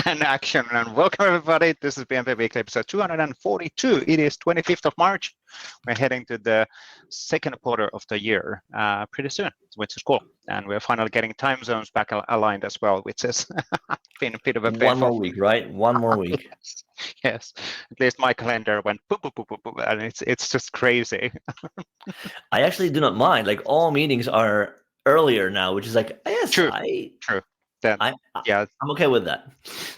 and action. And welcome everybody. This is PnP Weekly episode 242. It is 25th of March. We're heading to the second quarter of the year pretty soon, which is cool. And we're finally getting time zones back aligned as well, which has been a bit of a painful. 1 more week, right? 1 more week. Yes. At least my calendar went boop, boop, boop, boop, boop, and it's just crazy. I actually do not mind. Like all meetings are earlier now, which is like, yes, True. I'm okay with that.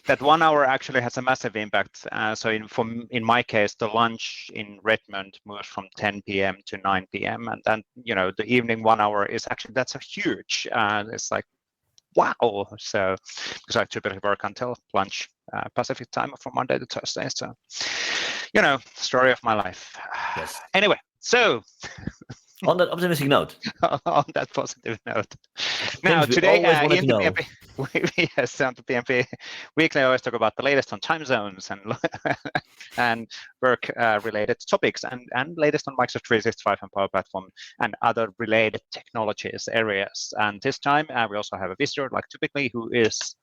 That 1 hour actually has a massive impact. So in my case, the lunch in Redmond moves from 10 p.m. to 9 p.m. And then, the evening 1 hour is actually, that's a huge, it's like, wow. So, because I typically work until lunch Pacific time from Monday to Thursday. So, story of my life. Yes. Anyway, so. On that optimistic note. On that positive note. Now, today, in the PnP, yes, on the PnP Weekly, I always talk about the latest on time zones and work-related topics and latest on Microsoft 365 and Power Platform and other related technologies areas. And this time, we also have a visitor, like typically, who is...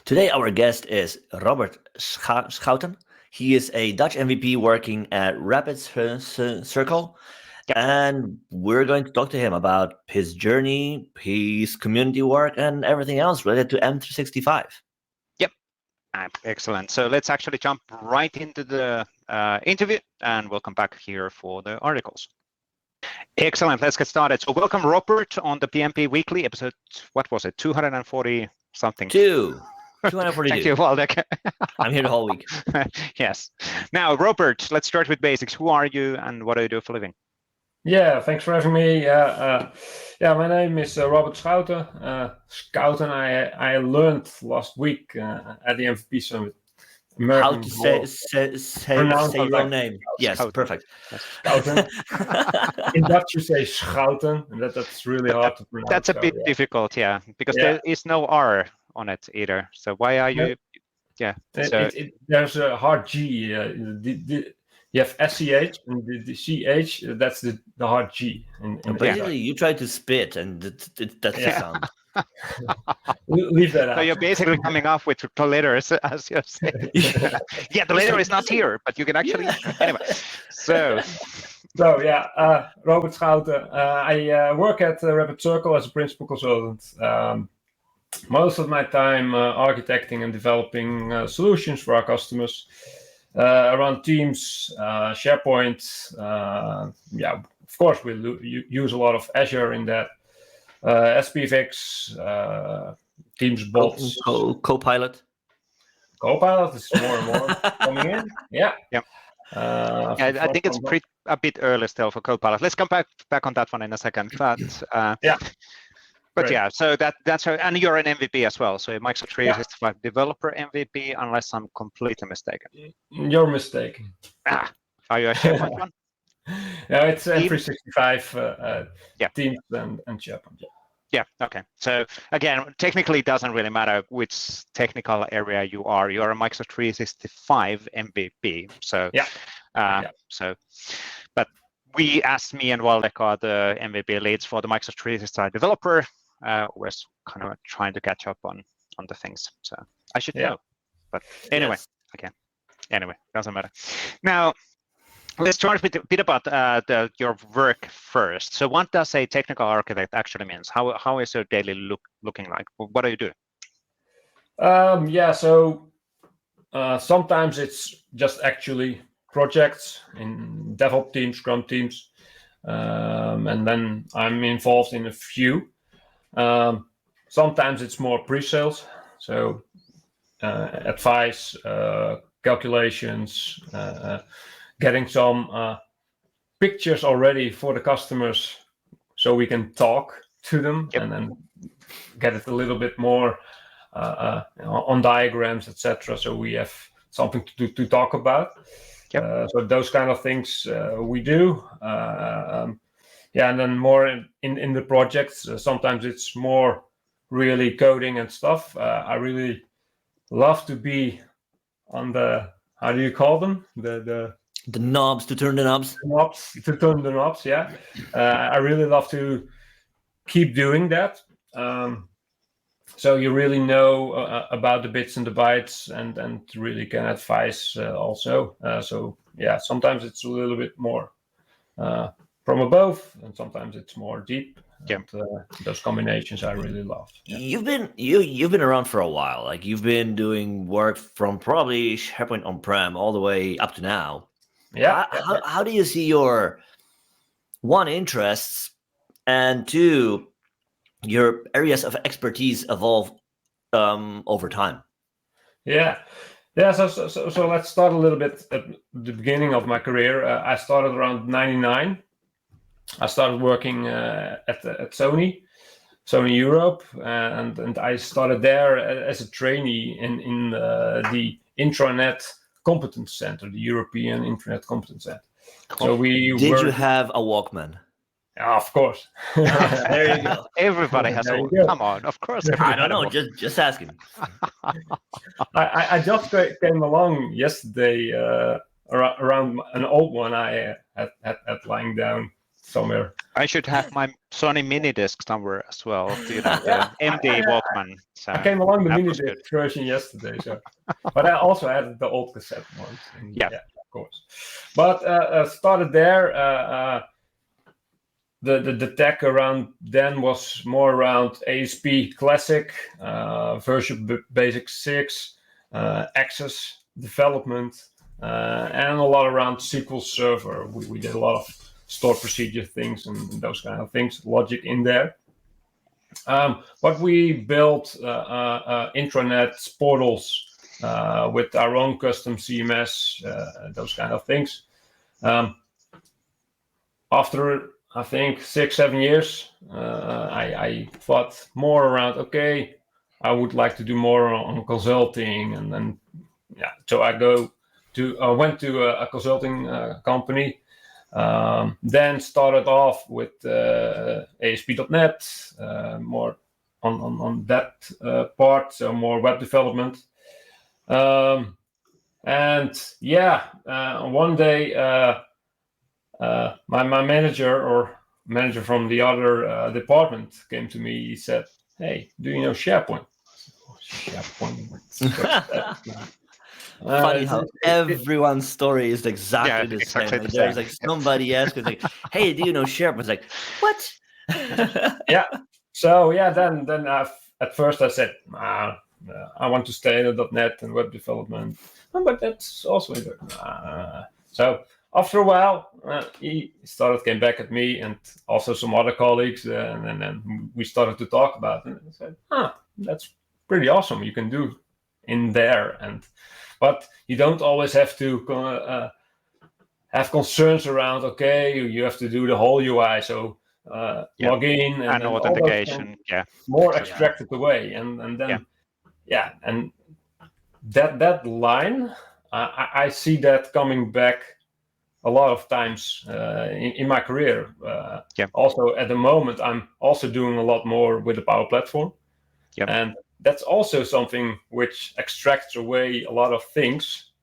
Today, our guest is Robert Schouten. He is a Dutch MVP working at Rapid Circle. Yep. And we're going to talk to him about his journey, his community work, and everything else related to M365. Yep, excellent. So let's actually jump right into the interview, and we'll come back here for the articles. Excellent, let's get started. So welcome, Robert, on the PnP Weekly episode, what was it, 240 something? 242. Thank you, Waldek. I'm here the whole week. Yes. Now, Robert, let's start with basics. Who are you and what do you do for a living? Yeah, thanks for having me. My name is Robert Schouten. Schouten, I learned last week at the MVP Summit. How to say your own name. Yes, Schouten. Perfect. Schouten. In Dutch you say Schouten, and that's really hard to pronounce. That's a bit difficult, because there is no R on it either. So why are you... Yeah. There's a hard G. You have SCH and the CH, that's the hard G. Basically, you try to spit and that's the sound. Leave that out. So you're basically coming off with the letters, as you say. Yeah, the letter is not here, but you can actually... Anyway, Robert Schouten. I work at Rapid Circle as a principal consultant. Most of my time architecting and developing solutions for our customers. Around Teams, SharePoint, of course we use a lot of Azure in that, SPFX, Teams bots. Copilot. Copilot is more and more coming in. Yeah. I think it's a bit early still for Copilot. Let's come back on that one in a second. But But so that's how, and you're an MVP as well. So Microsoft 365 developer MVP, unless I'm completely mistaken. You're mistaken. Are you a SharePoint one? Yeah, it's M365 Teams and SharePoint. Yeah. Okay. So again, technically, it doesn't really matter which technical area you are. You are a Microsoft 365 MVP. So but we, as me and Waldek, are the MVP leads for the Microsoft 365 developer. We're kind of trying to catch up on the things. So I should know. But anyway, doesn't matter. Now, let's start with a bit about your work first. So what does a technical architect actually means? How is your daily looking like? What do you do? So sometimes it's just actually projects in DevOps teams, Scrum teams, and then I'm involved in a few. Sometimes it's more pre-sales, so advice, calculations, getting some pictures already for the customers so we can talk to them and then get it a little bit more on diagrams, etc. So we have something to talk about. So those kind of things we do. And then more in the projects, sometimes it's more really coding and stuff. I really love to be on the, how do you call them? The knobs, to turn the knobs. To turn the knobs, yeah. I really love to keep doing that. so you really know about the bits and the bytes, and really can advise also. So yeah, sometimes it's a little bit more from above, and sometimes it's more deep. Yeah. And, those combinations I really love. Yeah. You've been around for a while. Like you've been doing work from probably SharePoint on-prem all the way up to now. Yeah. How do you see your one interests and two your areas of expertise evolve over time? Yeah. So let's start a little bit at the beginning of my career. I started around '99. I started working at Sony Europe, and I started there as a trainee in the Intranet Competence Center, the European Intranet Competence Center. So Did you have a Walkman? Yeah, of course. There you go. Everybody has There a you go. come on, of course. I don't know, just asking. I just came along yesterday around an old one I had lying down somewhere. I should have my Sony mini disc somewhere as well. You know, the MD Walkman. So I came along the that mini was good. disc version yesterday, so but I also had the old cassette ones. And Yeah, of course. But started there. The tech around then was more around ASP Classic, Visual Basic 6, Access development, and a lot around SQL Server. We did a lot of stored procedure things and those kind of things, logic in there. But we built intranet portals with our own custom CMS, those kind of things. After I think 6-7 years, I thought more around, okay, I would like to do more on consulting, and then so I went to a consulting company. Then started off with ASP.NET, more on that part, so more web development. And one day my manager from the other department came to me. He said, "Hey, do you know SharePoint?" SharePoint. Funny how everyone's story is exactly the same. Exactly Like, the there's same. like somebody asks, like, "Hey, do you know SharePoint?" It's like, "What?" Yeah. So then at first I said, I want to stay in .NET and web development, but that's also good. So after a while, he came back at me, and also some other colleagues, and then we started to talk about it. And I said, that's pretty awesome. You can do in there, but you don't always have to have concerns around. Okay, you have to do the whole UI. So log in and authentication. More extracted away, and then and that line, I see that coming back a lot of times in my career. Also, at the moment, I'm also doing a lot more with the Power Platform, and that's also something which extracts away a lot of things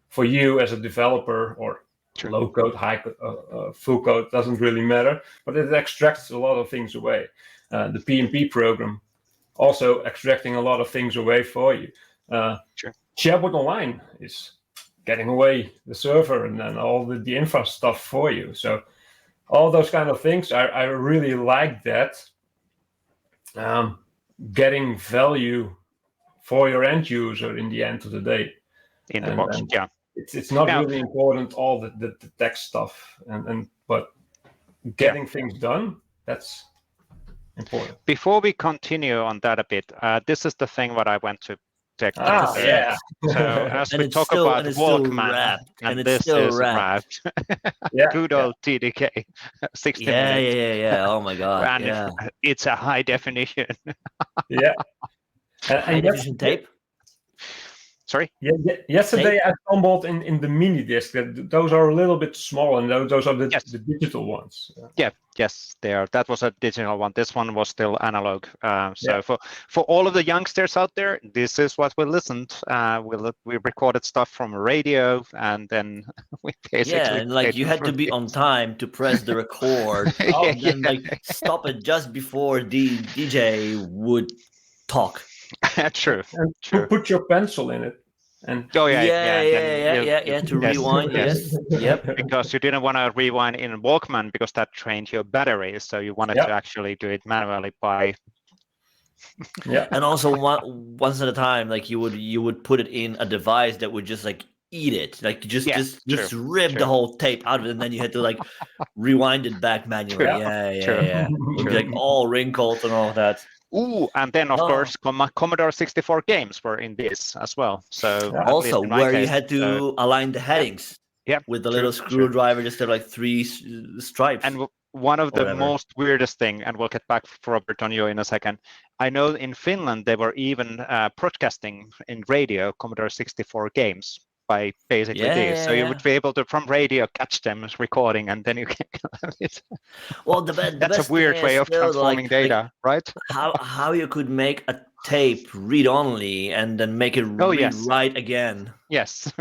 for you as a developer, or low code, high code, full code, doesn't really matter, but it extracts a lot of things away. The PnP program also extracting a lot of things away for you. SharePoint Online is getting away the server and then all the infra stuff for you. So all those kind of things, I really like that. Getting value for your end user in the end of the day. In the box, It's not really important, all the tech stuff, but getting things done, that's important. Before we continue on that a bit, this is the thing what I went to check. So as we talk about Walkman, and this is wrapped. Good old TDK, 60 minutes. Yeah. Oh my God. And it's a high definition. High definition tape. Sorry? Yesterday I stumbled in the mini disc. Those are a little bit small, and those are the digital ones. Yes, they are. That was a digital one. This one was still analog. So for all of the youngsters out there, this is what we listened. We recorded stuff from a radio, and then we basically and like you had to be on time to press the record, and then like stop it just before the DJ would talk. True. And True. put your pencil in it. And To Yes, rewind. Yes. Yep. Because you didn't want to rewind in Walkman because that drained your battery, so you wanted to actually do it manually by. And also once at a time, like you would put it in a device that would just like eat it, like just rip the whole tape out of it, and then you had to like rewind it back manually. It would be like all wrinkled and all that. Ooh, and then of course Commodore 64 games were in this as well. So also where you had to align the headings with the little screwdriver, just have like 3 stripes. And one of the most weirdest thing, and we'll get back, Robert, on you in a second. I know in Finland they were even broadcasting in radio Commodore 64 games by basically this. So you would be able to, from radio, catch them recording, and then you can. Well, that's a weird way of transforming data, right? How you could make a tape read only and then make it read right again. Yes.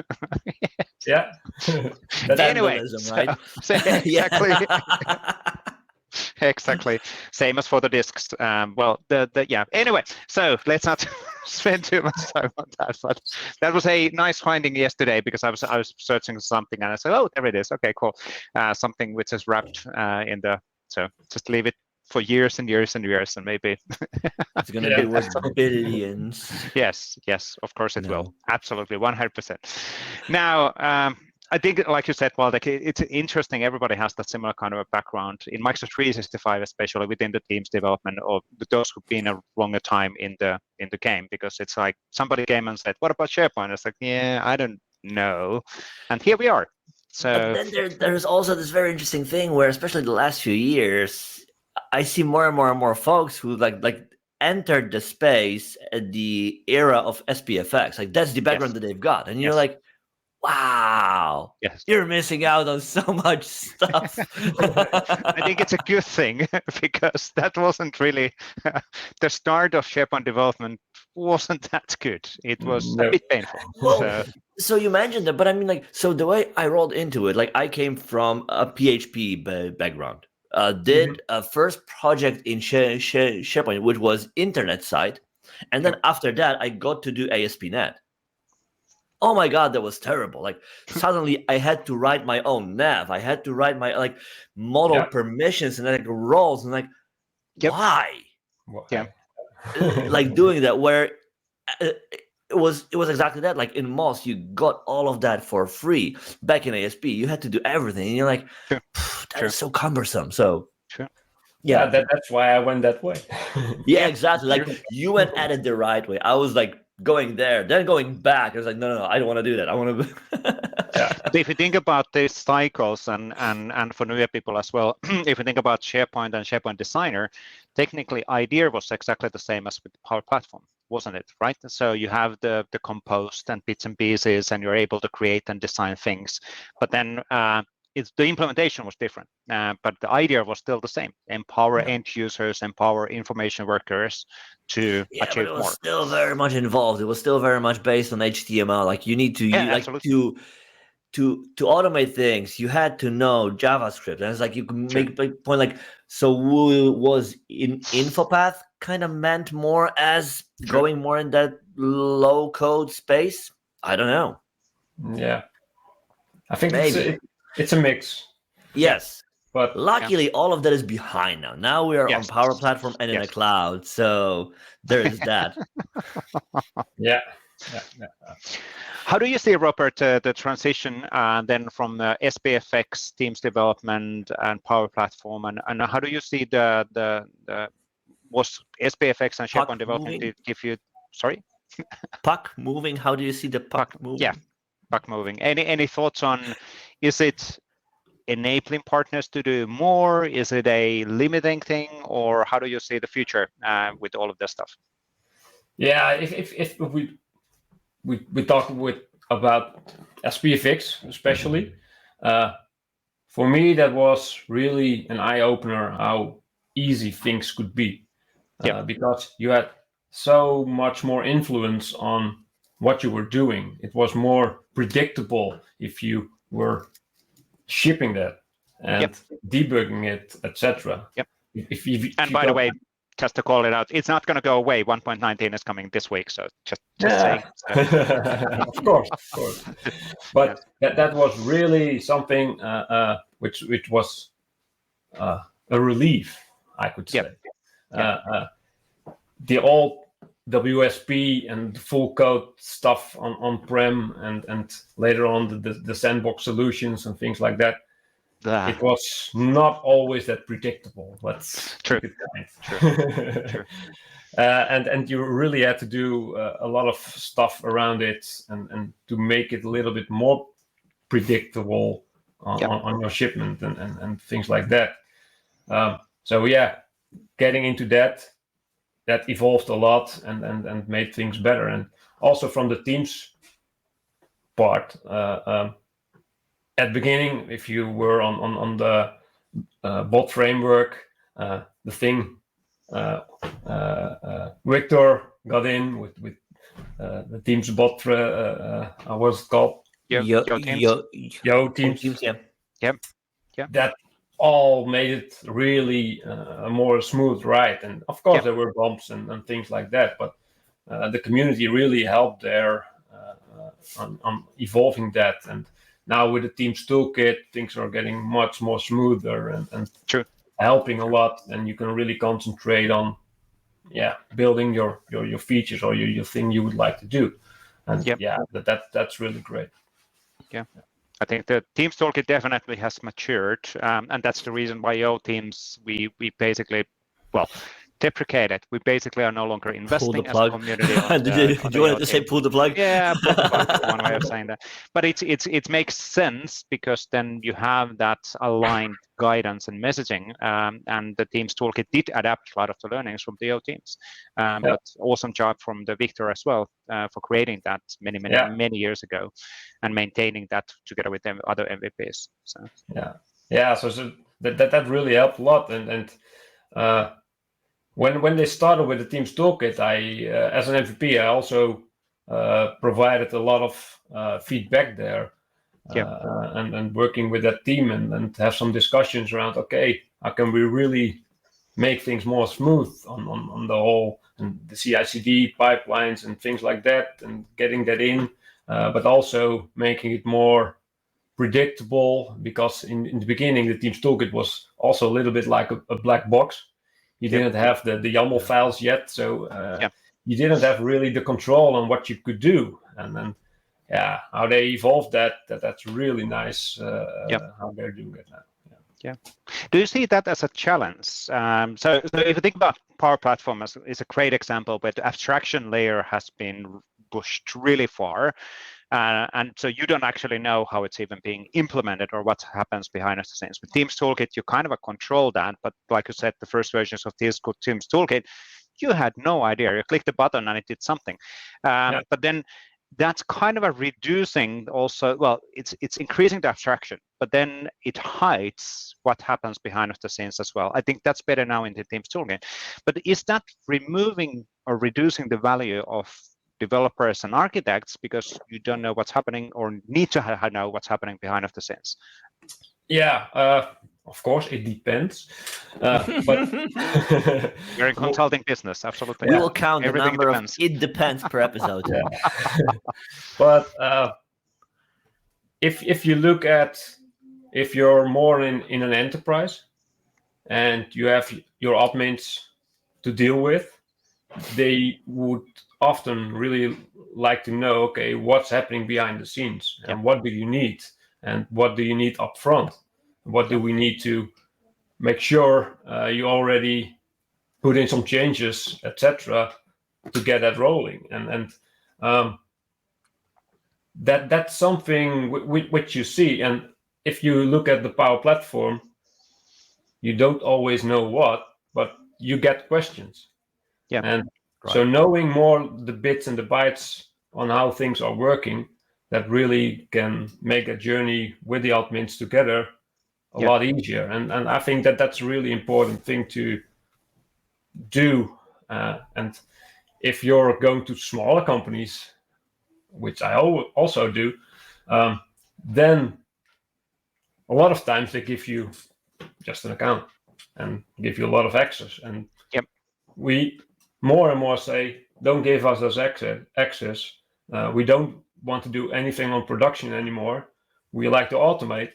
Yeah. That's anyway, vandalism, right? Exactly. Exactly. Same as for the discs. Well, Anyway, so let's not spend too much time on that. But that was a nice finding yesterday because I was searching something and I said, oh, there it is. Okay, cool. Something which is wrapped in the. So just leave it for years and years and years, and maybe it's going to be worth billions. Yes, of course it will. Absolutely, 100%. Now, I think, like you said, Waldek, it's interesting. Everybody has that similar kind of a background in Microsoft 365, especially within the team's development, or those who've been a longer time in the game, because it's like somebody came and said, "What about SharePoint?" It's like, yeah, I don't know, and here we are. So but then there's also this very interesting thing where, especially the last few years, I see more and more folks who like entered the space at the era of SPFX. Like that's the background that they've got, and you're like, wow, you're missing out on so much stuff. I think it's a good thing because that wasn't really the start of SharePoint development. Wasn't that good? It was a bit painful. Well, so you mentioned that, but I mean, like, so the way I rolled into it, like, I came from a PHP background. Did a first project in SharePoint, which was internet site, and then after that, I got to do ASP.NET. Oh my God, that was terrible. Like suddenly I had to write my own nav. I had to write my like model permissions and like roles and like, why? Like doing that where it was exactly that. Like in MOS, you got all of that for free. Back in ASP, you had to do everything. And you're like, that is so cumbersome. So yeah, that's why I went that way. Yeah, exactly. Like you went at it the right way. I was like going there, then going back. I was like, no, I don't want to do that. I want to. But if you think about these cycles and for newer people as well, if you think about SharePoint and SharePoint Designer, technically idea was exactly the same as with Power Platform, wasn't it? Right. So you have the composed and bits and pieces, and you're able to create and design things. But then the implementation was different, but the idea was still the same: empower end users, empower information workers to achieve more. It was still very much involved. It was still very much based on HTML. Like you need to to automate things. You had to know JavaScript, and it's like you can make a point. Like so, was in InfoPath kind of meant more as going more in that low code space? I don't know. Yeah, I think maybe. It's a mix. Yes. But luckily, all of that is behind now. Now we are on Power Platform and in the cloud. So there is that. Yeah. How do you see, Robert, the transition then from the SPFX teams development and Power Platform, and how do you see the was SPFX and SharePoint development did give you? Sorry. Puck moving. How do you see the puck moving? Yeah, puck moving. Any thoughts on? Is it enabling partners to do more? Is it a limiting thing, or how do you see the future with all of this stuff? Yeah, if we talk about SPFX especially, for me that was really an eye opener how easy things could be, because you had so much more influence on what you were doing. It was more predictable if you were shipping that and debugging it, etc. And by the way, just to call it out, it's not going to go away. 1.19 is coming this week, so just saying. Of course. But that was really something which was a relief, I could say. The old WSP and full code stuff on-prem and later on the sandbox solutions and things like that. It was not always that predictable. That's true. True. And you really had to do a lot of stuff around it and to make it a little bit more predictable on your shipment and things like that. So getting into that evolved a lot and made things better. And also from the teams part, at the beginning, if you were on the bot framework, the thing Victor got in with the team's bot. What's it called? Yo teams. Yeah. That all made it really a more smooth ride. And of course, there were bumps and things like that. But the community really helped there on evolving that. And now with the Teams Toolkit, things are getting much more smoother and helping a lot. And you can really concentrate on building your features or your thing you would like to do. And that's really great. Yeah. I think the Teams Toolkit definitely has matured, and that's the reason why Teams we basically deprecate it. We basically are no longer investing as a community. Did you want to say pull the plug? Yeah, pull the plug is one way of saying that. But it makes sense because then you have that aligned guidance and messaging, and the Teams Toolkit did adapt a lot of the learnings from the teams. But awesome job from the Victor as well for creating that many years ago and maintaining that together with them other MVPs. So so that really helped a lot and. When they started with the Teams Toolkit, I, as an MVP, I also provided a lot of feedback there, and working with that team and have some discussions around, how can we really make things more smooth on the whole, and the CI/CD pipelines and things like that, and getting that in, but also making it more predictable, because in the beginning, the Teams Toolkit was also a little bit like a black box. You didn't have the YAML files yet, so you didn't have really the control on what you could do. And then, how they evolved that's really nice. How they're doing it now. Do you see that as a challenge? So if you think about Power Platform is a great example, but the abstraction layer has been pushed really far. And so you don't actually know how it's even being implemented or what happens behind the scenes. With Teams Toolkit, you kind of control that, but like you said, the first versions of Teams Toolkit, you had no idea. You clicked the button and it did something. But then that's kind of a reducing also, it's increasing the abstraction, but then it hides what happens behind the scenes as well. I think that's better now in the Teams Toolkit. But is that removing or reducing the value of developers and architects because you don't know what's happening or need to know what's happening behind the scenes? Of course, it depends. But you're in consulting business, absolutely. We will count the number of it depends per episode. But if you look at, if you're more in an enterprise and you have your admins to deal with, they would often really like to know, what's happening behind the scenes and what do you need and what do you need up front? What do we need to make sure you already put in some changes, etc., to get that rolling? And that's something which you see. And if you look at the Power Platform, you don't always know what, but you get questions. And so knowing more the bits and the bytes on how things are working, that really can make a journey with the admins together a lot easier. And I think that's a really important thing to do. And if you're going to smaller companies, which I also do, then a lot of times they give you just an account and give you a lot of access. And we more and more say, don't give us this access. We don't want to do anything on production anymore. We like to automate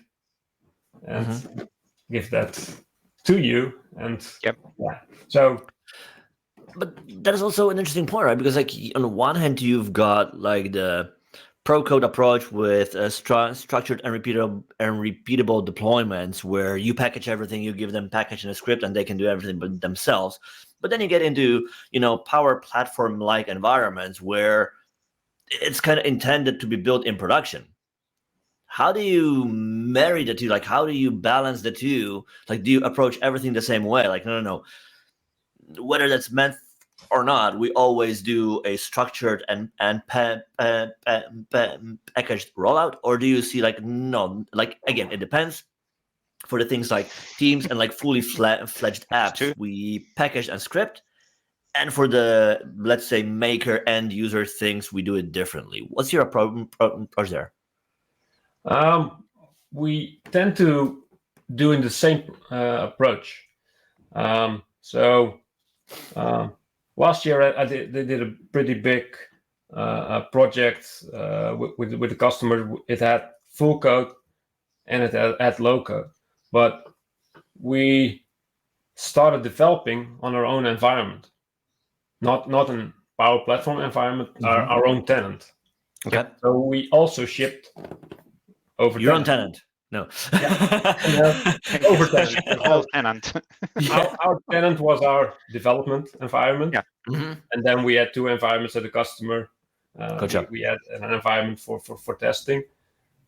and give that to you. And so. But that is also an interesting point, right? Because like on the one hand, you've got like the pro code approach with structured and repeatable deployments, where you package everything, you give them package and a script, and they can do everything but themselves. But then you get into Power Platform like environments where it's kind of intended to be built in production. How do you marry the two? Like, how do you balance the two? Like, do you approach everything the same way? Like, no. Whether that's meant or not, we always do a structured and packaged rollout, or do you see like no? Like again, it depends. For the things like Teams and like fully fledged apps, we package and script, and for the let's say maker end user things, we do it differently. What's your approach there? We tend to do in the same approach. Last year, they did a pretty big project with the customer. It had full code and it had low code, but we started developing on our own environment, not an Power Platform environment, our own tenant. Okay. So we also shipped over your own tenant. No. Over tenant. All tenant. Our tenant was our development environment. Yeah. And then we had two environments at the customer. Gotcha. We had an environment for testing,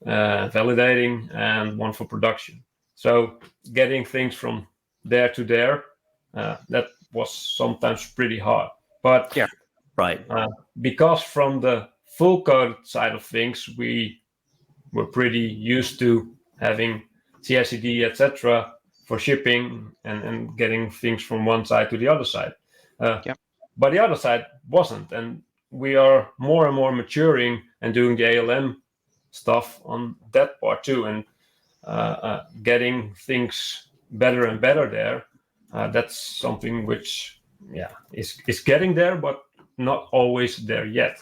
validating, and one for production. So getting things from there to there, that was sometimes pretty hard. But right. Because from the full code side of things, we were pretty used to having CI/CD, etc., for shipping and getting things from one side to the other side. But the other side wasn't, and we are more and more maturing and doing the ALM stuff on that part too, and getting things better and better there. That's something which is getting there, but not always there yet.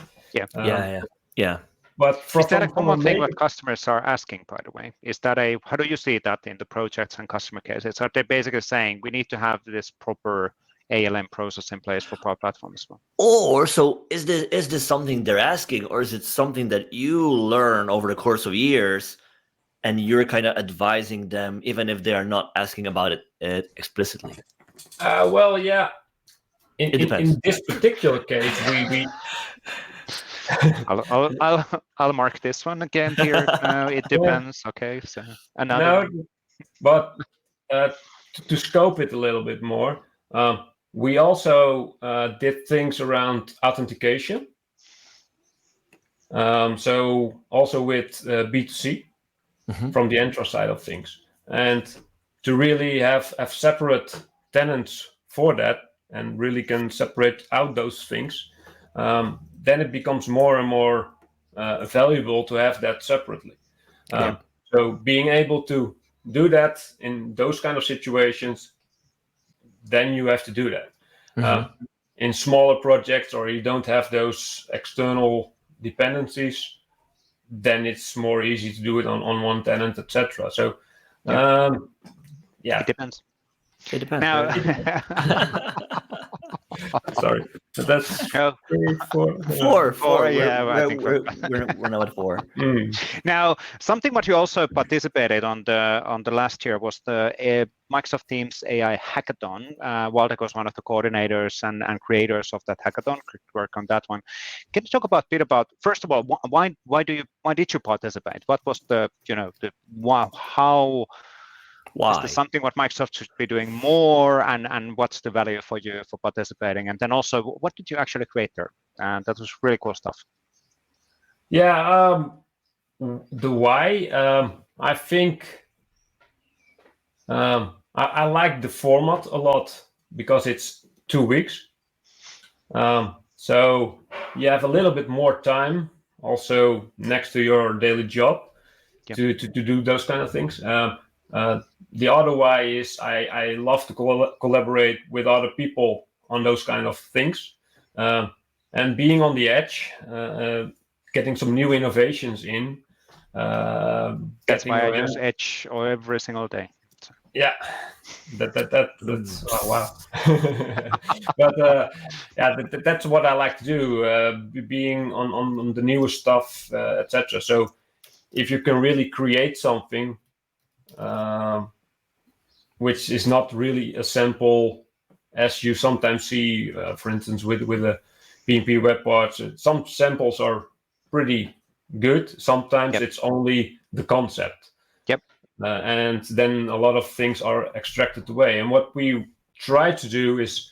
Yeah. But is that a common thing what customers are asking, by the way? Is that how do you see that in the projects and customer cases? Are they basically saying we need to have this proper ALM process in place for Power Platform as well? Or so is this something they're asking, or is it something that you learn over the course of years and you're kind of advising them, even if they are not asking about it explicitly? Well, yeah. It depends. In this particular case, we I'll mark this one again here. It depends. Okay, so another. No, but to scope it a little bit more, we also did things around authentication. So also with B2C from the Entra side of things, and to really have separate tenants for that, and really can separate out those things. Then it becomes more and more valuable to have that separately. So being able to do that in those kind of situations, then you have to do that. In smaller projects, or you don't have those external dependencies, then it's more easy to do it on one tenant, etc. So it depends. It depends. Now, sorry, but that's 4. Yeah, I think we're now at 4. Now, something what you also participated on the last year was the Microsoft Teams AI hackathon. Waldek was one of the coordinators and creators of that hackathon. Could work on that one. Can you talk a bit about, first of all, why did you participate? What was Why? Is this something what Microsoft should be doing more, and what's the value for you for participating? And then also, what did you actually create there? And that was really cool stuff. Yeah, the why, I think I like the format a lot because it's 2 weeks. So you have a little bit more time also next to your daily job to do those kind of things. The other why is I love to collaborate with other people on those kind of things, and being on the edge, getting some new innovations in. That's why I use Edge every single day. Yeah, that's oh, wow. But that's what I like to do, being on the newest stuff, etc. So if you can really create something which is not really as simple as you sometimes see, for instance, with a PnP web parts, some samples are pretty good. Sometimes it's only the concept. And then a lot of things are extracted away. And what we try to do is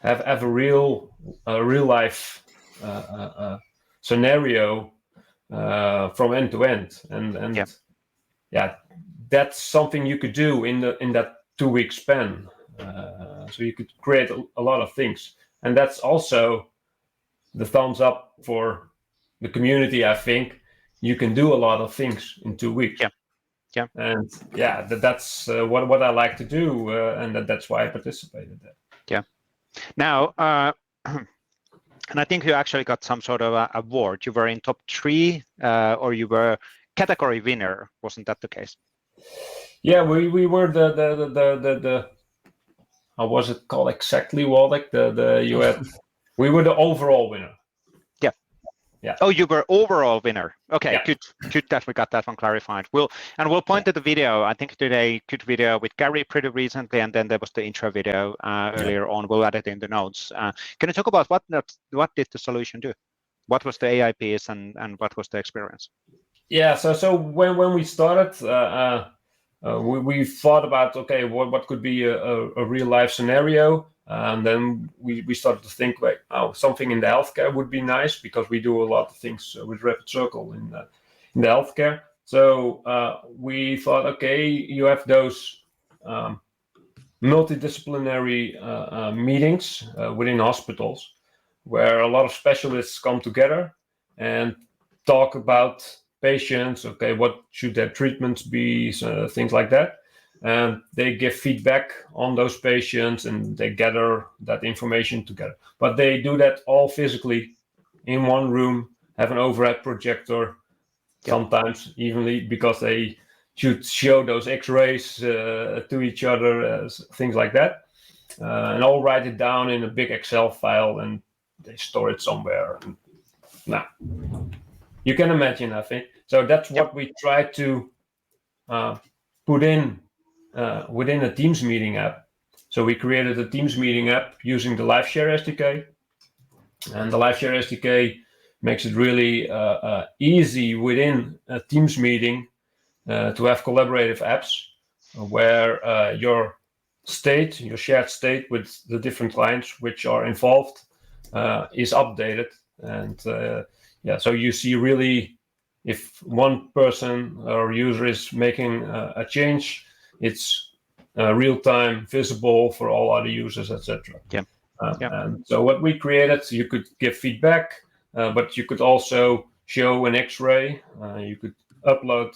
have a real life scenario from end to end. And that's something you could do in that 2-week span. So you could create a lot of things. And that's also the thumbs up for the community. I think you can do a lot of things in 2 weeks. And that's what I like to do, and that's why I participated there. Now, and I think you actually got some sort of a award. You were in top 3, or you were category winner. Wasn't that the case? Yeah, we were the how was it called exactly, Waldek? We were the overall winner. Yeah. Oh, you were overall winner. Okay, good that we got that one clarified. We'll point to the video. I think did a good video with Gary pretty recently, and then there was the intro video earlier on. We'll add it in the notes. Can you talk about what did the solution do? What was the AI piece, and what was the experience? Yeah. So when we started, we thought about, okay, what could be a real life scenario. And then we started to think, like, something in the healthcare would be nice, because we do a lot of things with Rapid Circle in the healthcare. So we thought, okay, you have those multidisciplinary meetings within hospitals, where a lot of specialists come together and talk about patients. Okay, what should their treatments be? So things like that. And they give feedback on those patients, and they gather that information together. But they do that all physically in one room, have an overhead projector, sometimes evenly, because they should show those X-rays to each other, things like that. And all write it down in a big Excel file, and they store it somewhere. Now, you can imagine, I think. So that's what we try to put in within a Teams meeting app. So we created a Teams meeting app using the LiveShare SDK. And the LiveShare SDK makes it really easy within a Teams meeting to have collaborative apps where your shared state with the different clients which are involved is updated. And so you see really, if one person or user is making a change, it's real-time visible for all other users, etc. And so what we created, you could give feedback, but you could also show an X-ray. You could upload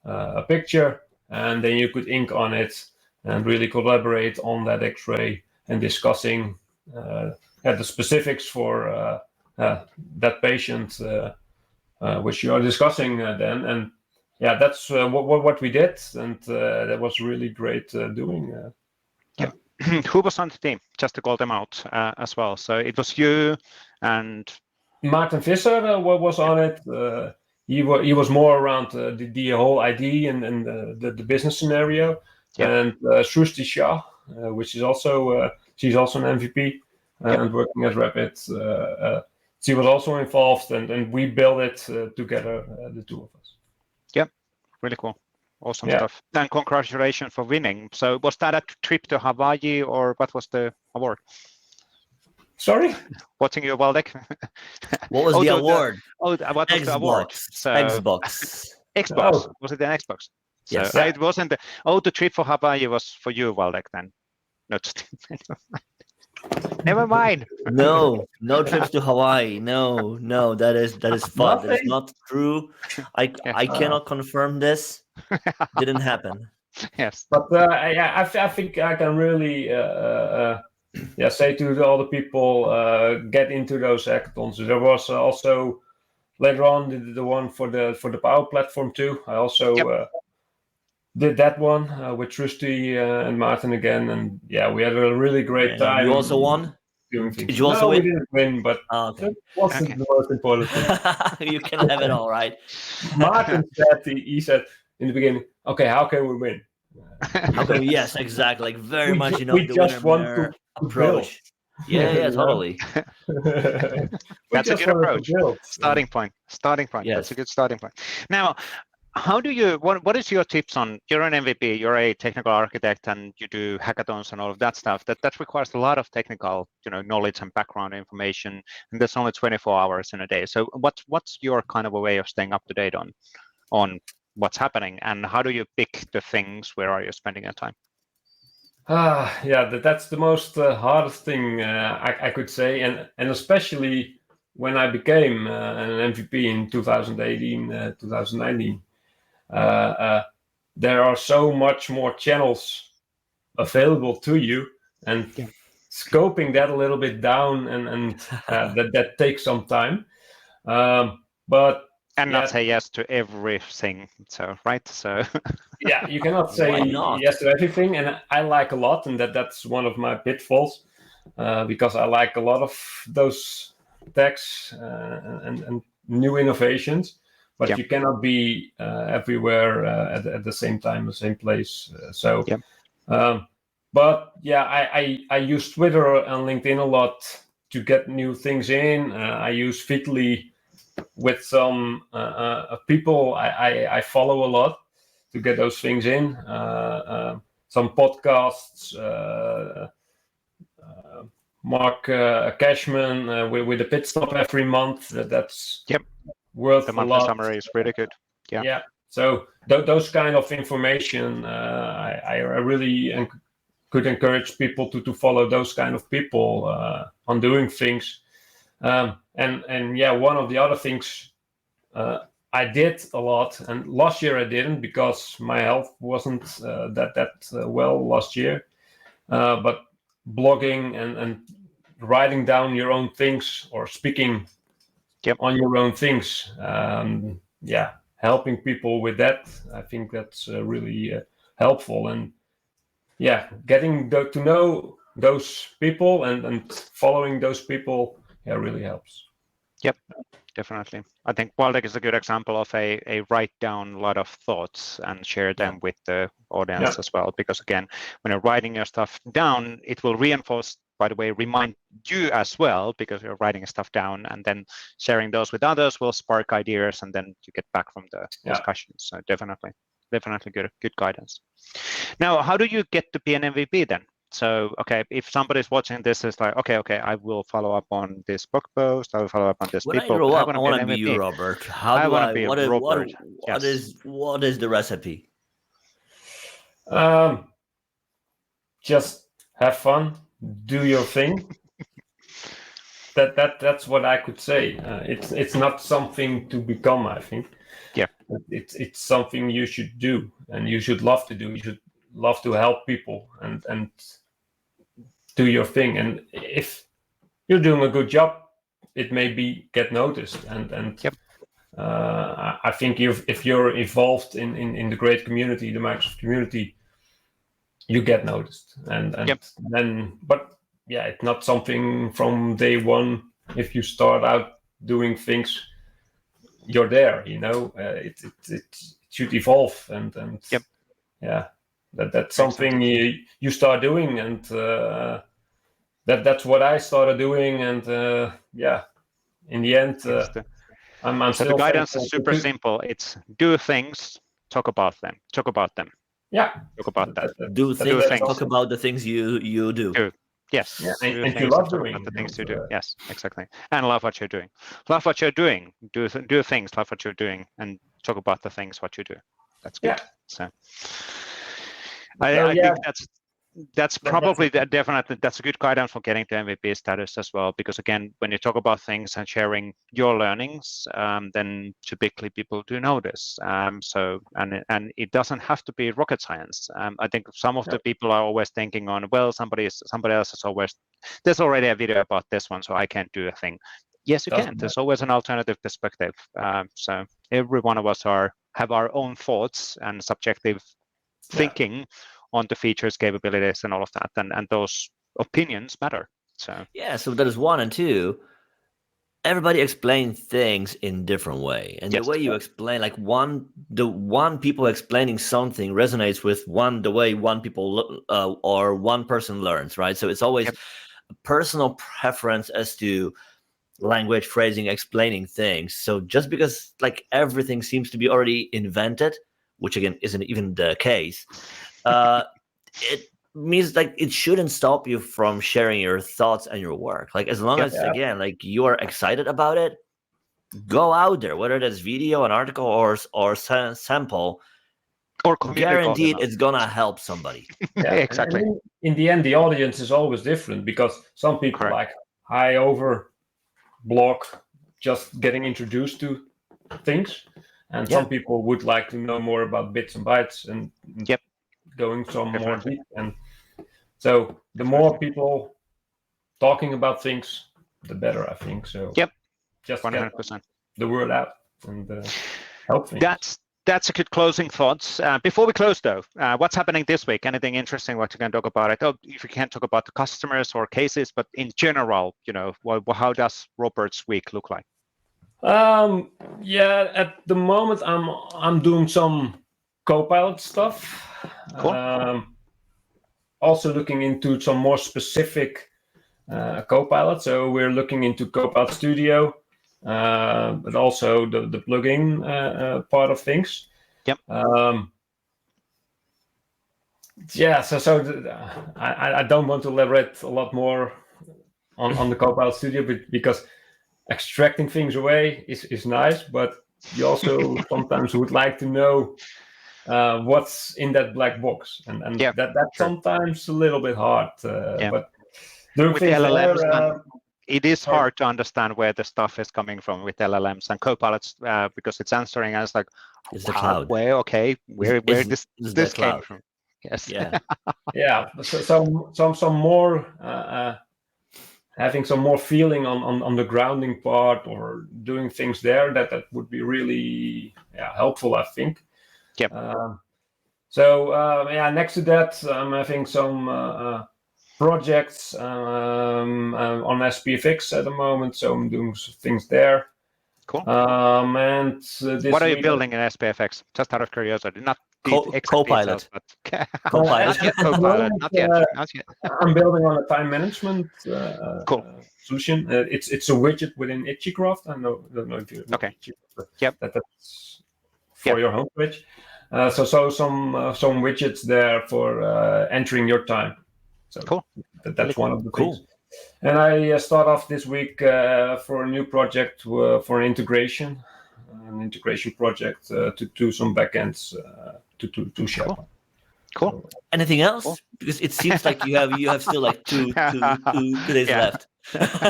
a picture, and then you could ink on it and really collaborate on that X-ray and discussing the specifics for that patient, which you are discussing then. And that's what we did, and that was really great doing. Who was on the team? Just to call them out as well. So it was you and Martin Visser was on it. He was more around the whole ID and the business scenario. And Srushti Shah, which is also she's also an MVP and working at Rapid. She was also involved, and we built it together, the two of us. Really cool. Awesome stuff. And congratulations for winning. So was that a trip to Hawaii, or what was the award? Sorry? Watching you, Waldek. What was the award? What was Xbox. the award? So, Xbox. Xbox. Was it an Xbox? Yes. So it wasn't. The trip for Hawaii was for you, Waldek, then. Not. Never mind. No trips to Hawaii. No, that is fun. That is not true. I cannot confirm this. Didn't happen. Yes. But I think I can really say to all the people, get into those hackathons. There was also later on the one for the Power Platform too. I also did that one with Trusty and Martin again, and we had a really great time. You also won? Doing things. Did you also no, win? We didn't win, but that wasn't the most important thing. You can have it all, right? Martin said, he said in the beginning, okay, how can we win? How can we? Yes, exactly. Like very much, we the just want winner to approach. Yeah, totally. That's a good approach. Starting point. Yes. That's a good starting point. Now, how do you? What is your tips on? You're an MVP. You're a technical architect, and you do hackathons and all of that stuff. That requires a lot of technical, knowledge and background information. And there's only 24 hours in a day. So, what's your kind of a way of staying up to date on what's happening, and how do you pick the things? Where are you spending your time? That's the most hardest thing I could say, and especially when I became an MVP in 2018, 2019. There are so much more channels available to you, and scoping that a little bit down, and that takes some time. But not say yes to everything. So right. So you cannot say yes to everything, and I like a lot, and that's one of my pitfalls, because I like a lot of those techs and new innovations. But you cannot be everywhere at the same time, the same place. But I use Twitter and LinkedIn a lot to get new things in. I use Fitly with some people I follow a lot to get those things in. Some podcasts. Mark Cashman with a pit stop every month. That's worth the monthly a lot. Summary is really good. Yeah. So those kind of information, I really could encourage people to follow those kind of people on doing things. And one of the other things I did a lot, and last year I didn't because my health wasn't that well last year. But blogging and writing down your own things or speaking on your own things, helping people with that, I think that's really helpful. And getting to know those people and following those people really helps. Yep, definitely. I think Waldek is a good example of a write down a lot of thoughts and share them with the audience as well. Because again, when you're writing your stuff down, it will reinforce, by the way, remind you as well, because you're writing stuff down, and then sharing those with others will spark ideas, and then you get back from the discussions. So definitely good guidance. Now, how do you get to be an MVP then? So, okay, if somebody's watching this, is like, okay, I will follow up on this blog post. I will follow up on this. When people. I grow up, I want to be you, Robert. How do I want to be Robert? What is the recipe? Just have fun, do your thing. That's what I could say. It's not something to become, I think. Yeah. It's something you should do, and you should love to do. You should love to help people and do your thing. And if you're doing a good job, it may get noticed. And I think if you're involved in the great community, the Microsoft community, you get noticed. And then, but it's not something from day one. If you start out doing things, you're there. It should evolve, and that's something you start doing, and that's what I started doing, and in the end, I'm so still the guidance is super simple. It's do things, talk about them. Yeah, talk about that. Do things. Talk about the things you do. Yes, and you love doing the things you do. Yes, exactly, and love what you're doing. Love what you're doing. Do things. Love what you're doing, and talk about the things what you do. That's good. So, I think That's probably definitely that's a good guidance for getting to MVP status as well. Because again, when you talk about things and sharing your learnings, then typically people do know this. So and it doesn't have to be rocket science. I think some of the people are always thinking on, well, somebody else is always, there's already a video about this one, so I can't do a thing. Yes, you can. There's always an alternative perspective. So every one of us have our own thoughts and subjective thinking on the features, capabilities, and all of that, and those opinions matter. So so that is one, and two, everybody explains things in different way, and the way you explain, like the people explaining something resonates with the way one people or one person learns, right? So it's always a personal preference as to language, phrasing, explaining things. So just because like everything seems to be already invented, which again isn't even the case, it means like it shouldn't stop you from sharing your thoughts and your work. Like as long as again, like you are excited about it, go out there, whether that's video, an article, or sample, or guaranteed it's gonna help somebody. Exactly. In the end, the audience is always different, because some people like high over block just getting introduced to things, and some people would like to know more about bits and bytes and going some more deep. And so the more people talking about things, the better, I think. So just 100%. Get the word out and help things. That's a good closing thoughts. Before we close though, what's happening this week? Anything interesting what you can talk about? If you can't talk about the customers or cases, but in general, how does Robert's week look like? At the moment I'm doing some Copilot stuff. Cool. Also looking into some more specific Copilot. So we're looking into Copilot Studio, but also the plugin part of things. Yep. I don't want to elaborate a lot more on the Copilot Studio, because extracting things away is nice, but you also sometimes would like to know what's in that black box, and that's sometimes a little bit hard. But doing with things LLMs, it is hard to understand where the stuff is coming from with LLMs and Copilots, because it's answering as like, it's the cloud. Where this came from? Yes. So some more having some more feeling on the grounding part, or doing things there that would be really helpful, I think. Yep. Next to that, I'm having some projects on SPFX at the moment, so I'm doing things there. Cool. And what are you building in SPFX? Just out of curiosity, not Copilot. Copilot. Not yet. I'm building on a time management cool. solution. It's a widget within Itchycraft. I don't know if you know Itchycraft, but that's for your homepage. So some widgets there for entering your time. So cool. That's one of the things. And I start off this week for a new project for an integration project to do some backends to SharePoint. Cool. Anything else? Cool. Because it seems like you have still like two days left. That's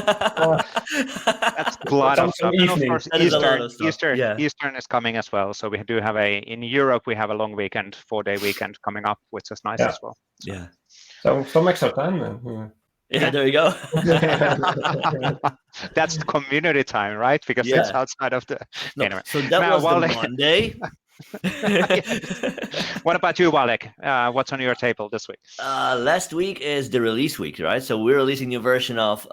a lot of stuff. And of course, Eastern is coming as well. So we do have in Europe we have a long weekend, 4-day weekend coming up, which is nice as well. So. So some extra time then. Yeah, there you go. That's the community time, right? Because it's outside of the. Anyway, so that was the Monday. What about you, Waldek? What's on your table this week? Last week is the release week, right? So we're releasing new version of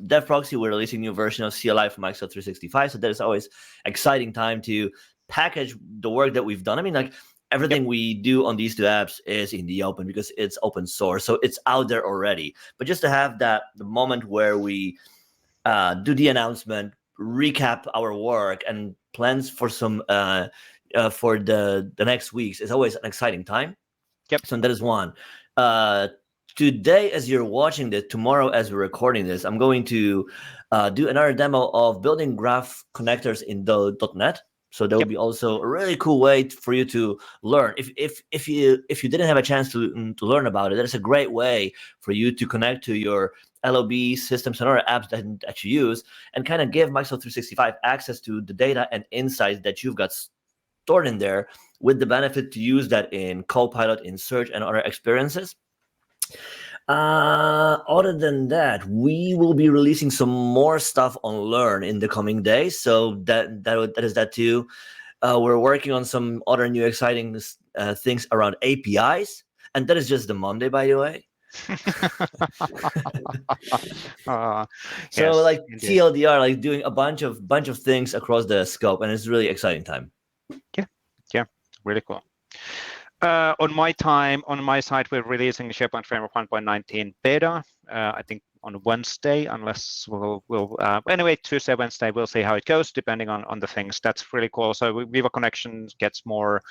Dev Proxy. We're releasing new version of CLI for Microsoft 365. So that is always exciting time to package the work that we've done. I mean, like everything we do on these two apps is in the open because it's open source. So it's out there already. But just to have the moment where we do the announcement, recap our work and plans for some for the next weeks is always an exciting time. So that is one. Today, as you're watching this, tomorrow as we're recording this, I'm going to do another demo of building graph connectors in .NET. So that would be also a really cool way for you to learn. If you didn't have a chance to learn about it, that is a great way for you to connect to your LOB systems and other apps that you use, and kind of give Microsoft 365 access to the data and insights that you've got stored in there, with the benefit to use that in Copilot, in search, and other experiences. Other than that, we will be releasing some more stuff on Learn in the coming days. So that is that too. We're working on some other new exciting things around APIs, and that is just the Monday, by the way. So yes, like indeed. TLDR, like doing a bunch of things across the scope, and it's really exciting time. Yeah, really cool. On my side, we're releasing SharePoint Framework 1.19 beta. I think on Wednesday, unless we'll anyway, Tuesday, Wednesday, we'll see how it goes, depending on the things. That's really cool. So Viva Connection gets more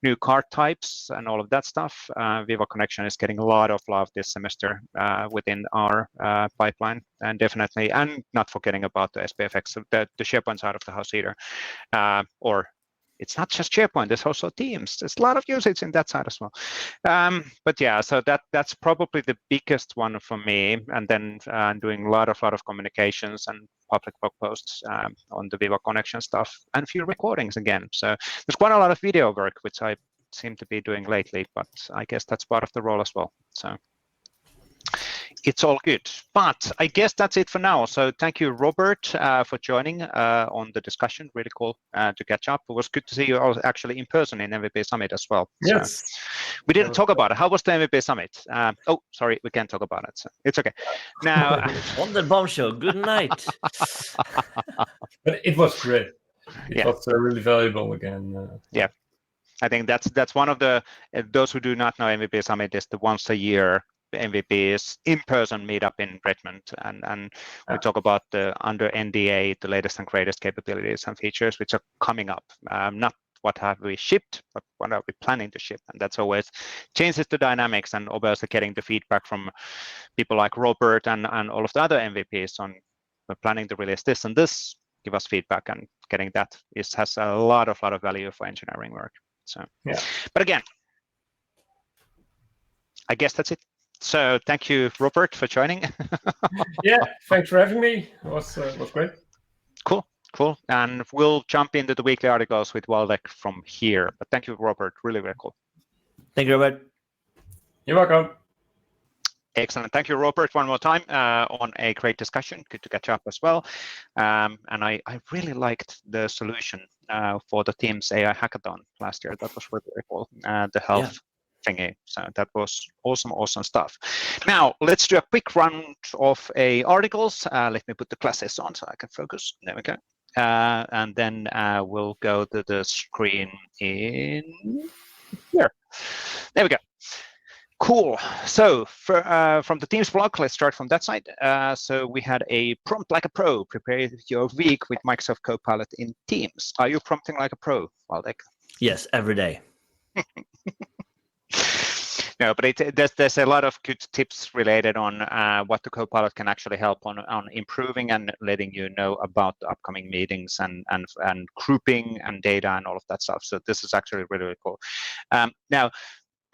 new card types and all of that stuff. Viva Connection is getting a lot of love this semester within our pipeline, and definitely, and not forgetting about the SPFX, the SharePoint side of the house either, or it's not just SharePoint, there's also Teams. There's a lot of usage in that side as well. But yeah, so that's probably the biggest one for me. And then doing a lot of communications and public blog posts on the Viva Connection stuff, and a few recordings again. So there's quite a lot of video work, which I seem to be doing lately, but I guess that's part of the role as well. So it's all good. But I guess that's it for now. So thank you, Robert, for joining on the discussion. Really cool to catch up. It was good to see you all actually in person in MVP Summit as well. Yes. So we didn't talk about it. How was the MVP Summit? Oh, sorry, we can't talk about it. So it's okay. Now on the bombshell. Good night. But it was great. It Yeah. was really valuable again. Yeah. I think that's one of the, those who do not know MVP Summit is the once a year MVP's in-person meetup in Redmond, and we talk about the under NDA, the latest and greatest capabilities and features which are coming up. Not what have we shipped, but what are we planning to ship, and that's always changes the dynamics, and obviously getting the feedback from people like Robert and all of the other MVPs on we're planning to release this and this, give us feedback, and getting that has a lot of value for engineering work. So yeah. But again, I guess that's it. So thank you, Robert, for joining. Yeah, thanks for having me. It was great. Cool. And we'll jump into the weekly articles with Waldek from here. But thank you, Robert. Really, really cool. Thank you, Robert. You're welcome. Excellent. Thank you, Robert, one more time on a great discussion. Good to catch up as well. And I really liked the solution for the Teams AI hackathon last year. That was really, really cool. The health thingy. So that was awesome stuff. Now let's do a quick round of articles. Let me put the glasses on so I can focus. There we go. And then we'll go to the screen in here. There we go. Cool. So from the Teams blog, let's start from that side. So we had a prompt like a pro. Prepare your week with Microsoft Copilot in Teams. Are you prompting like a pro, Waldek? Yes, every day. No, but there's a lot of good tips related on what the Copilot can actually help on improving and letting you know about the upcoming meetings and grouping and data and all of that stuff. So this is actually really, really cool. Now,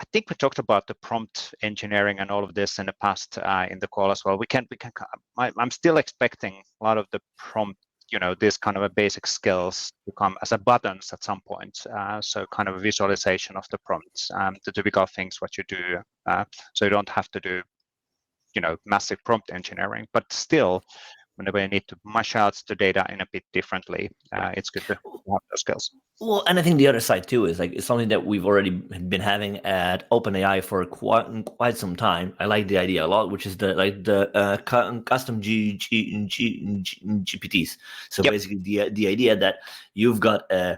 I think we talked about the prompt engineering and all of this in the past in the call as well. I'm still expecting a lot of the prompt, this kind of a basic skills to come as a buttons at some point. So kind of a visualization of the prompts, the typical things what you do. So you don't have to do, massive prompt engineering, but still, whenever you need to mash out the data in a bit differently, it's good to have those skills. Well, and I think the other side too is it's something that we've already been having at OpenAI for quite some time. I like the idea a lot, which is the custom GPTs. So basically, the idea that you've got a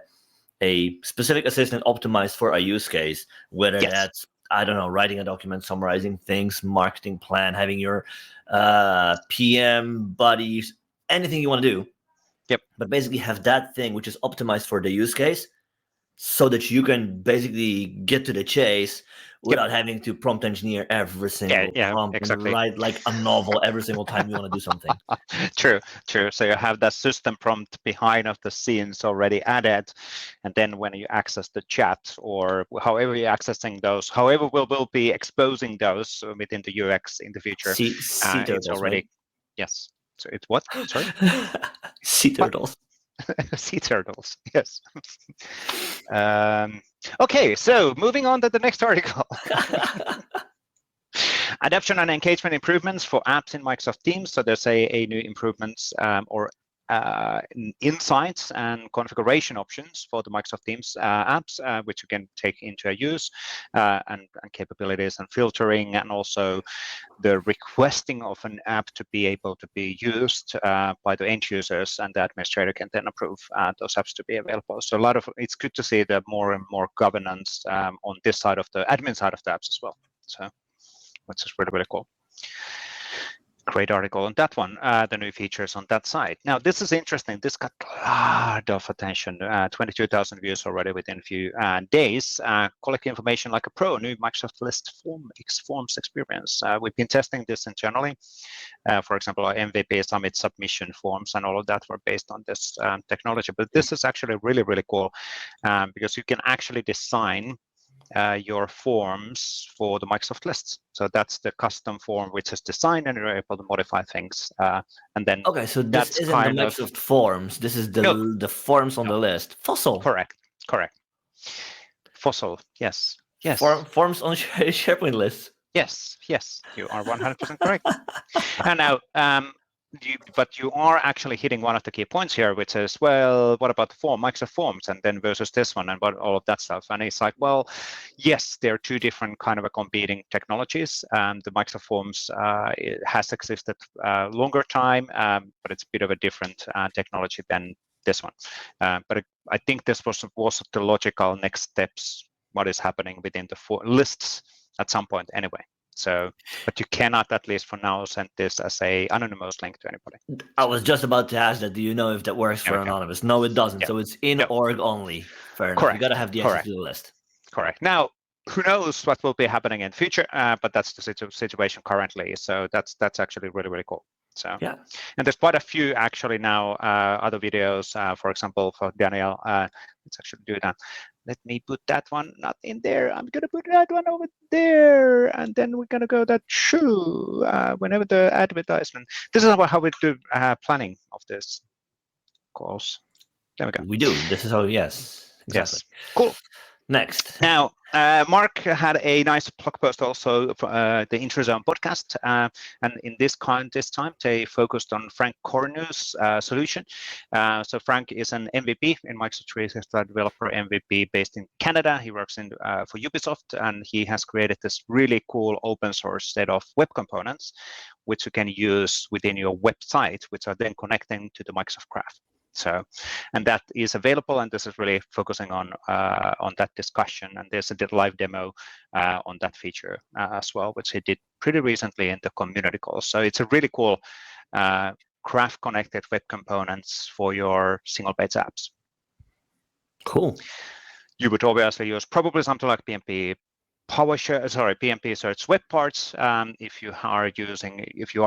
specific assistant optimized for a use case, whether that's writing a document, summarizing things, marketing plan, having your PM buddies, anything you want to do. But basically have that thing which is optimized for the use case so that you can basically get to the chase without having to prompt engineer every single prompt and write like a novel every single time you want to do something. True. So you have that system prompt behind of the scenes already added, and then when you access the chat or however you're accessing those, however we'll be exposing those within the UX in the future, it's already right? Yes. So it's what? Sorry. Sea turtles. Sea turtles, yes. Okay, so moving on to the next article. Adoption and engagement improvements for apps in Microsoft Teams. So there's a new improvements or insights and configuration options for the Microsoft Teams apps, which you can take into use, and capabilities and filtering, and also the requesting of an app to be able to be used by the end users, and the administrator can then approve those apps to be available. So it's good to see that more and more governance on this side of the admin side of the apps as well. So which is really, really cool. Great article on that one, the new features on that side. Now, this is interesting. This got a lot of attention, 22,000 views already within a few days. Collect information like a pro, new Microsoft List forms experience. We've been testing this internally. For example, our MVP Summit submission forms and all of that were based on this technology. But this is actually really, really cool because you can actually design your forms for the Microsoft lists. So that's the custom form which is designed, and you're able to modify things. And then okay, so this isn't the Microsoft forms. This is the forms on the list. Fossil. Correct. Fossil. Yes. Forms on SharePoint lists. Yes. You are 100% correct. And now, but you are actually hitting one of the key points here, which is, well, what about the Microsoft Forms, and then versus this one, and what all of that stuff. And it's like, well, yes, there are two different kind of competing technologies. The Microsoft Forms it has existed longer time, but it's a bit of a different technology than this one. But I think this was the logical next steps. What is happening within the lists at some point, anyway. So, but you cannot, at least for now, send this as a anonymous link to anybody. I was just about to ask that. Do you know if that works for anonymous? No, it doesn't. So it's in org only. Fair enough. You got to have the access to the list. Correct. Now, who knows what will be happening in the future? But that's the situation currently. So that's actually really, really cool. So yeah, and there's quite a few actually now other videos. For example, for Daniel, let's actually do that. Let me put that one not in there. I'm gonna put that one over there, and then we're gonna go that true whenever the advertisement. This is how we do planning of this course. There we go. We do. This is how. Yes. Exactly. Yes. Cool. Next. Now, Mark had a nice blog post also for the IntroZone podcast, and in this time they focused on Frank Cornu's solution. So Frank is an MVP in Microsoft 365 developer, MVP based in Canada. He works for Ubisoft, and he has created this really cool open source set of web components, which you can use within your website, which are then connecting to the Microsoft Graph. So, and that is available, and this is really focusing on that discussion. And there's a live demo on that feature as well, which he did pretty recently in the community call. So it's a really cool graph connected web components for your single page apps. Cool. You would obviously use probably something like PnP PnP search web parts if you are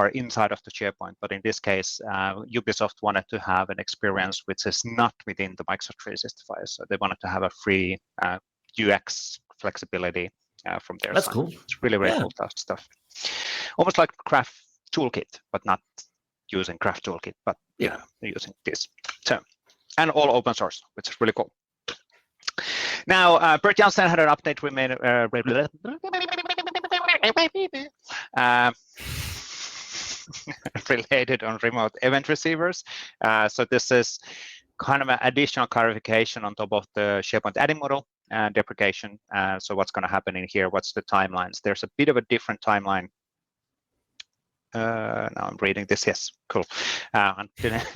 inside of the SharePoint. But in this case, Ubisoft wanted to have an experience which is not within the Microsoft 365. So they wanted to have a free UX flexibility from their That's side. cool. It's really, really cool stuff. Almost like Graph Toolkit, but not using Graph Toolkit, but using this. So, and all open source, which is really cool. Now, Bert Janssen had an update we made related on remote event receivers. So this is kind of an additional clarification on top of the SharePoint adding model deprecation. So what's going to happen in here? What's the timelines? There's a bit of a different timeline Now I'm reading this. Yes, cool. And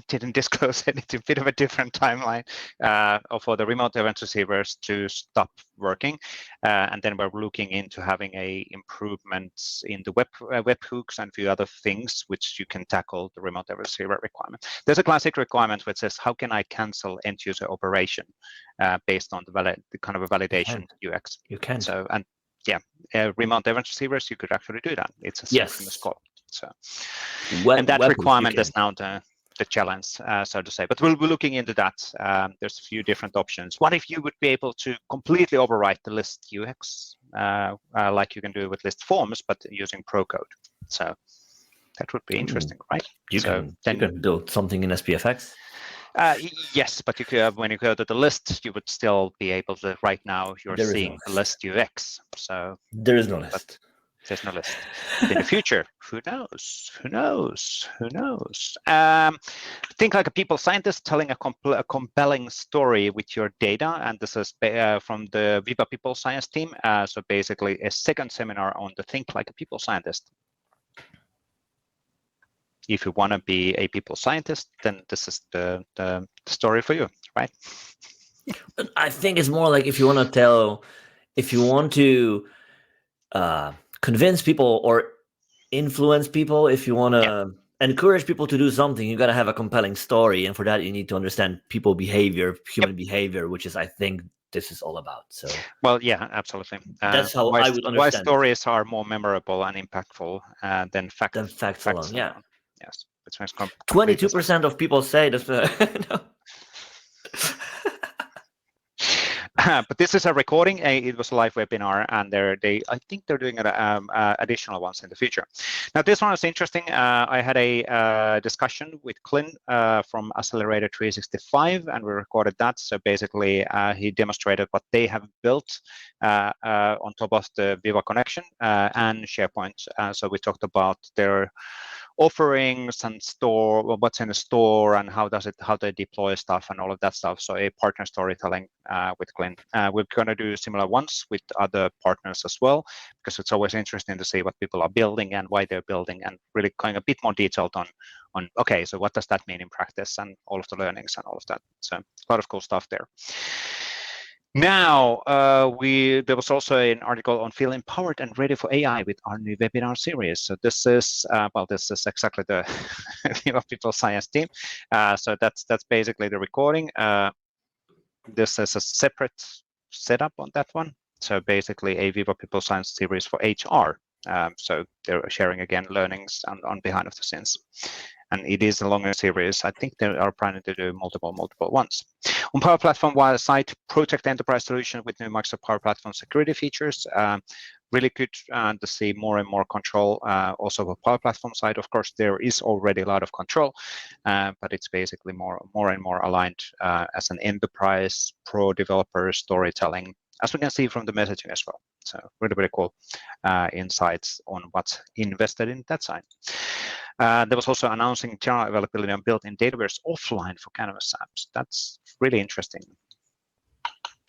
didn't disclose anything. Bit of a different timeline for the remote event receivers to stop working, and then we're looking into having improvements in the webhooks and a few other things which you can tackle the remote event receiver requirement. There's a classic requirement which says, how can I cancel end user operation based on the kind of a validation UX? You can. So and yeah, remote event receivers, you could actually do that. It's a synchronous call. So, and that requirement is now the challenge, so to say. But we'll be looking into that. There's a few different options. What if you would be able to completely overwrite the list UX, like you can do with list forms, but using Pro code? So that would be interesting, right? You can build something in SPFX. Yes, but you could, when you go to the list, you would still be able to. Right now, you're seeing the list UX. So there is no list. There's no list. In the future, who knows? Who knows? Who knows? Think like a people scientist telling a compelling story with your data, and this is from the Viva People Science team. So basically, a second seminar on the think like a people scientist. If you want to be a people scientist, then this is the story for you, right? I think it's more like if you want to convince people or influence people, if you want to encourage people to do something, you got to have a compelling story, and for that you need to understand people behavior, human behavior, which is, I think, this is all about. So well, yeah, absolutely. That's how I would understand. Why stories are more memorable and impactful than facts alone. Yeah. Yes. 22% of people say that. No. But this is a recording. It was a live webinar, and I think they're doing additional ones in the future. Now, this one is interesting. I had a discussion with Clint from Accelerator 365, and we recorded that. So basically, he demonstrated what they have built on top of the Viva connection and SharePoint. So we talked about their offerings and what's in the store and how they deploy stuff and all of that stuff. So a partner storytelling with Clint. We're going to do similar ones with other partners as well, because it's always interesting to see what people are building and why they're building, and really going a bit more detailed on okay, so what does that mean in practice and all of the learnings and all of that. So a lot of cool stuff there. Now, there was also an article on Feel Empowered and Ready for AI with our new webinar series. So this is exactly the Viva People Science team. So that's basically the recording. This is a separate setup on that one. So basically a Viva People Science series for HR. So they're sharing again learnings on behind of the scenes. And it is a longer series. I think they are planning to do multiple ones. On Power Platform side, Project Enterprise solution with new Microsoft Power Platform security features. Really good to see more and more control. Also, on Power Platform side, of course, there is already a lot of control, but it's basically more and more aligned as an enterprise pro developer storytelling, as we can see from the messaging as well. So really cool insights on what's invested in that side. There was also announcing general availability on built-in database offline for Canvas apps. That's really interesting.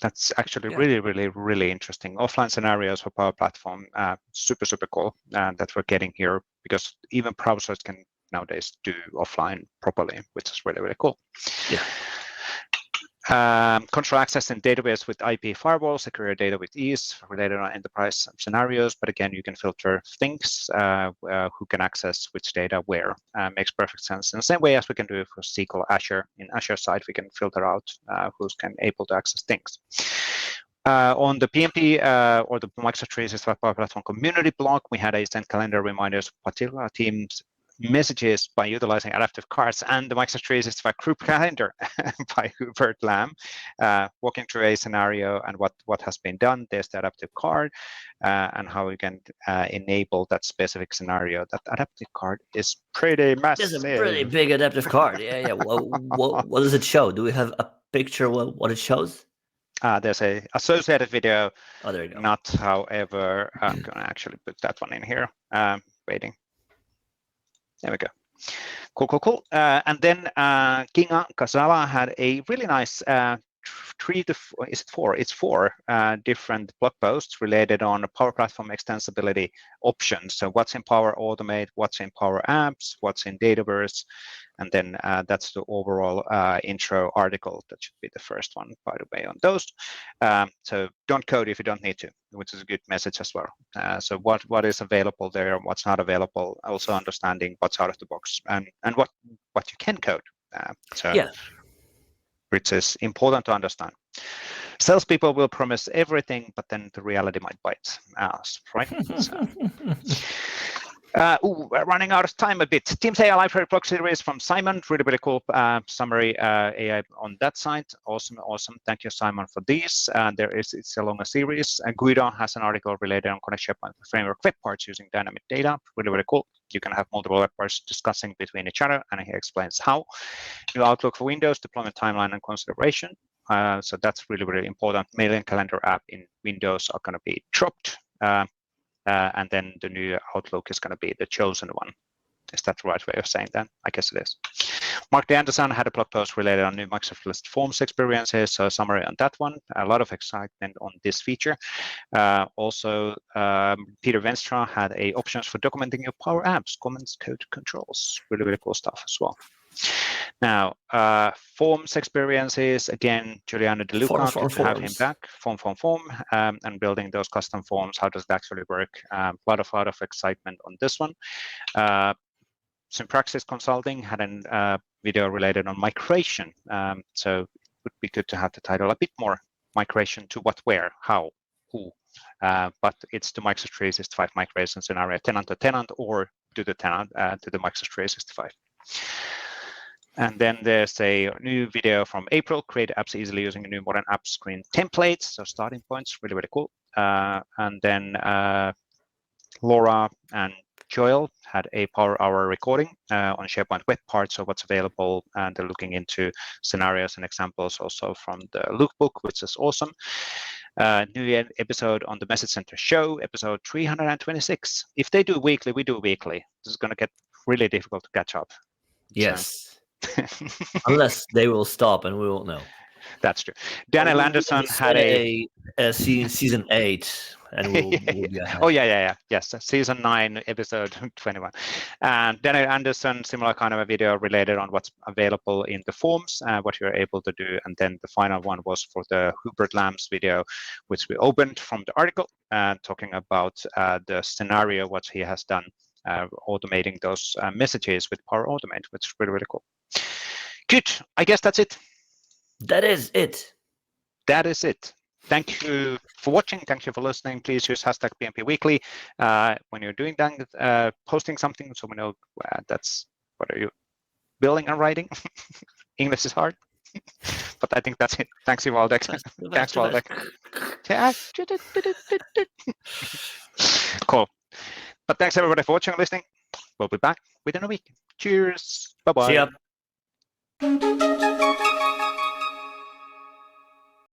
That's actually really interesting. Offline scenarios for Power Platform, super cool that we're getting here, because even browsers can nowadays do offline properly, which is really cool. Yeah. Control access in database with IP firewall, secure data with ease, related on enterprise scenarios. But again, you can filter things, who can access which data where. Makes perfect sense. In the same way as we can do for SQL Azure. In Azure side, we can filter out who's able to access things. On the PnP or the Microsoft 365 Power Platform community blog, we had a send calendar reminders for particular teams messages by utilizing adaptive cards, and the Microsoft 365 group calendar by Hubert Lamb, walking through a scenario and what has been done. There's the adaptive card and how we can enable that specific scenario. That adaptive card is pretty massive. It's a pretty big adaptive card. Yeah. What does it show? Do we have a picture what it shows? There's a associated video. Oh, there you go. Not, however, I'm going to actually put that one in here. Waiting. There we go. Cool. And then Kinga Kasala had a really nice four different blog posts related on Power Platform extensibility options. So what's in Power Automate, what's in Power Apps, what's in Dataverse, and then that's the overall intro article. That should be the first one, by the way, on those. So don't code if you don't need to, which is a good message as well. So what is available there, what's not available, also understanding what's out of the box, and what you can code. Which is important to understand. Salespeople will promise everything, but then the reality might bite us, right? We're running out of time a bit. Teams AI Library blog series from Simon. Really cool summary AI on that side. Awesome. Thank you, Simon, for these. It's a longer series. Guido has an article related on Connect SharePoint Framework web parts using dynamic data. Really cool. You can have multiple web parts discussing between each other, and he explains how. New Outlook for Windows, deployment timeline and consideration. So that's really important. Mail and calendar app in Windows are going to be dropped. And then the new Outlook is going to be the chosen one. Is that the right way of saying that? I guess it is. Mark D. Anderson had a blog post related on new Microsoft List Forms experiences, so a summary on that one. A lot of excitement on this feature. Also, Peter Venstra had options for documenting your Power Apps, comments, code controls. Really cool stuff as well. Now, forms experiences, again, Giuliano De Luca, good to have him back. Form, and building those custom forms. How does it actually work? A lot of excitement on this one. Synpraxis Consulting had a video related on migration. So it would be good to have the title a bit more migration to what, where, how, who. But it's the Microsoft 365 migration scenario, tenant to tenant, or to the tenant to the Microsoft 365. And then there's a new video from April, create apps easily using a new modern app screen templates. So starting points, really cool. And then Laura and Joel had a Power Hour recording on SharePoint web parts, so what's available, and they're looking into scenarios and examples also from the lookbook, which is awesome. New episode on the Message Center show, episode 326. If they do weekly, we do weekly. This is going to get really difficult to catch up. Yes. So. Unless they will stop and we won't know. That's true. Daniel Anderson had a season 8, and we'll be ahead. Oh yeah. Yes, season 9, episode 21. And Daniel Anderson, similar kind of a video related on what's available in the forms, what you're able to do. And then the final one was for the Hubert Lamb's video, which we opened from the article, talking about the scenario, what he has done, automating those messages with Power Automate, which is really cool. Good. I guess that's it. That is it. Thank you for watching. Thank you for listening. Please use hashtag PnP Weekly when you're doing that, posting something, so we know that's what are you building and writing. English is hard, but I think that's it. Thanks, Waldek. Thanks, Waldek. Cool. But thanks everybody for watching and listening. We'll be back within a week. Cheers. Bye-bye. See ya.